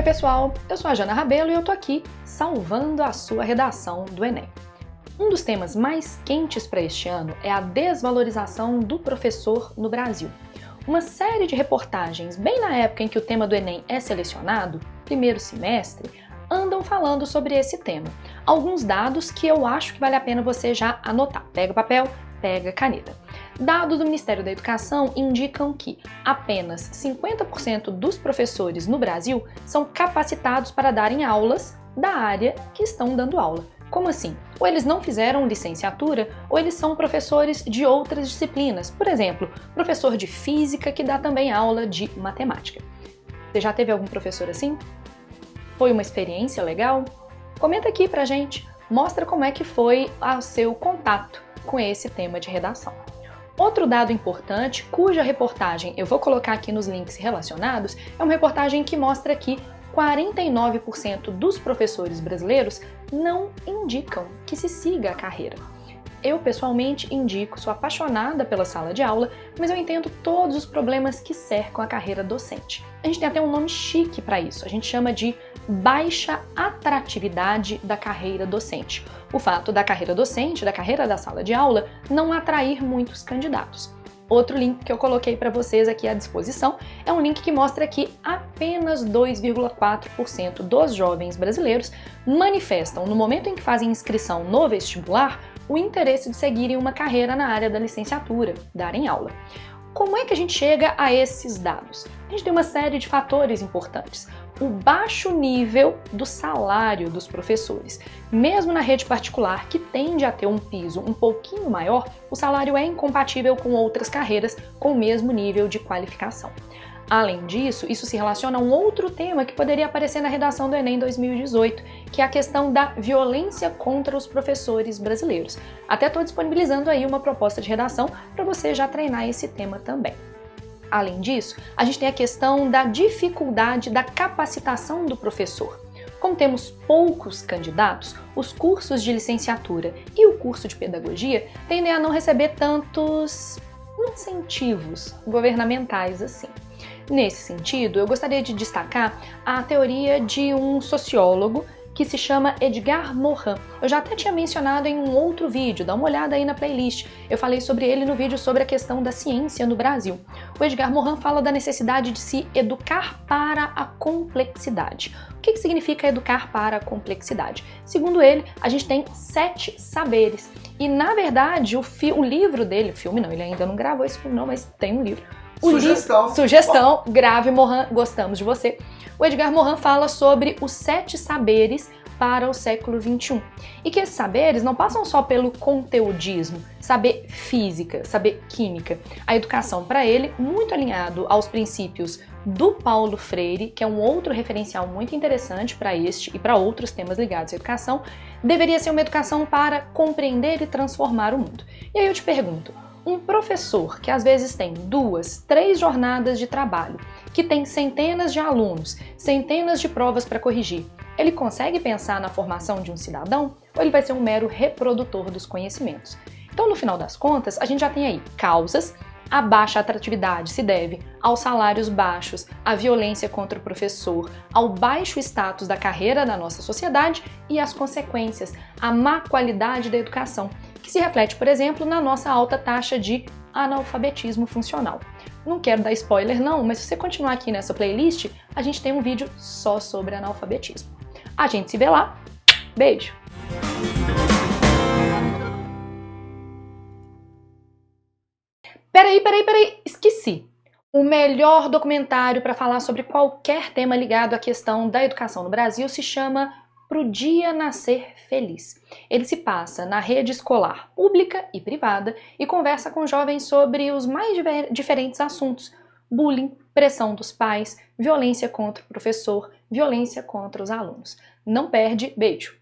Oi pessoal, eu sou a Jana Rabelo e eu tô aqui salvando a sua redação do Enem. Um dos temas mais quentes para este ano é a desvalorização do professor no Brasil. Uma série de reportagens, bem na época em que o tema do Enem é selecionado, primeiro semestre, andam falando sobre esse tema. Alguns dados que eu acho que vale a pena você já anotar. Pega o papel, pega a caneta. Dados do Ministério da Educação indicam que apenas 50% dos professores no Brasil são capacitados para darem aulas da área que estão dando aula. Como assim? Ou eles não fizeram licenciatura, ou eles são professores de outras disciplinas. Por exemplo, professor de física que dá também aula de matemática. Você já teve algum professor assim? Foi uma experiência legal? Comenta aqui pra gente, mostra como é que foi o seu contato com esse tema de redação. Outro dado importante, cuja reportagem eu vou colocar aqui nos links relacionados, é uma reportagem que mostra que 49% dos professores brasileiros não indicam que se siga a carreira. Eu, pessoalmente, indico, sou apaixonada pela sala de aula, mas eu entendo todos os problemas que cercam a carreira docente. A gente tem até um nome chique para isso, a gente chama de baixa atratividade da carreira docente. O fato da carreira docente, da carreira da sala de aula, não atrair muitos candidatos. Outro link que eu coloquei para vocês aqui à disposição é um link que mostra que apenas 2,4% dos jovens brasileiros manifestam, no momento em que fazem inscrição no vestibular, o interesse de seguirem uma carreira na área da licenciatura, darem aula. Como é que a gente chega a esses dados? A gente tem uma série de fatores importantes. O baixo nível do salário dos professores. Mesmo na rede particular, que tende a ter um piso um pouquinho maior, o salário é incompatível com outras carreiras com o mesmo nível de qualificação. Além disso, isso se relaciona a um outro tema que poderia aparecer na redação do Enem 2018, que é a questão da violência contra os professores brasileiros. Até estou disponibilizando aí uma proposta de redação para você já treinar esse tema também. Além disso, a gente tem a questão da dificuldade da capacitação do professor. Como temos poucos candidatos, os cursos de licenciatura e o curso de pedagogia tendem a não receber tantos incentivos governamentais assim. Nesse sentido, eu gostaria de destacar a teoria de um sociólogo que se chama Edgar Morin. Eu já até tinha mencionado em um outro vídeo, dá uma olhada aí na playlist. Eu falei sobre ele no vídeo sobre a questão da ciência no Brasil. O Edgar Morin fala da necessidade de se educar para a complexidade. O que significa educar para a complexidade? Segundo ele, a gente tem 7 saberes. E, na verdade, o livro dele, filme não, ele ainda não gravou esse filme não, mas tem um livro. Sugestão, grave Morin, gostamos de você. O Edgar Morin fala sobre os 7 saberes para o século XXI. E que esses saberes não passam só pelo conteudismo, saber física, saber química. A educação para ele, muito alinhado aos princípios do Paulo Freire, que é um outro referencial muito interessante para este e para outros temas ligados à educação, deveria ser uma educação para compreender e transformar o mundo. E aí eu te pergunto, um professor que às vezes tem 2, 3 jornadas de trabalho, que tem centenas de alunos, centenas de provas para corrigir, ele consegue pensar na formação de um cidadão ou ele vai ser um mero reprodutor dos conhecimentos? Então, no final das contas, a gente já tem aí causas. A baixa atratividade se deve aos salários baixos, à violência contra o professor, ao baixo status da carreira da nossa sociedade e as consequências, a má qualidade da educação, que se reflete, por exemplo, na nossa alta taxa de analfabetismo funcional. Não quero dar spoiler não, mas se você continuar aqui nessa playlist, a gente tem um vídeo só sobre analfabetismo. A gente se vê lá. Beijo! Peraí, esqueci! O melhor documentário para falar sobre qualquer tema ligado à questão da educação no Brasil se chama Pro Dia Nascer Feliz. Ele se passa na rede escolar pública e privada e conversa com jovens sobre os mais diferentes assuntos: bullying, pressão dos pais, violência contra o professor, violência contra os alunos. Não perde, beijo!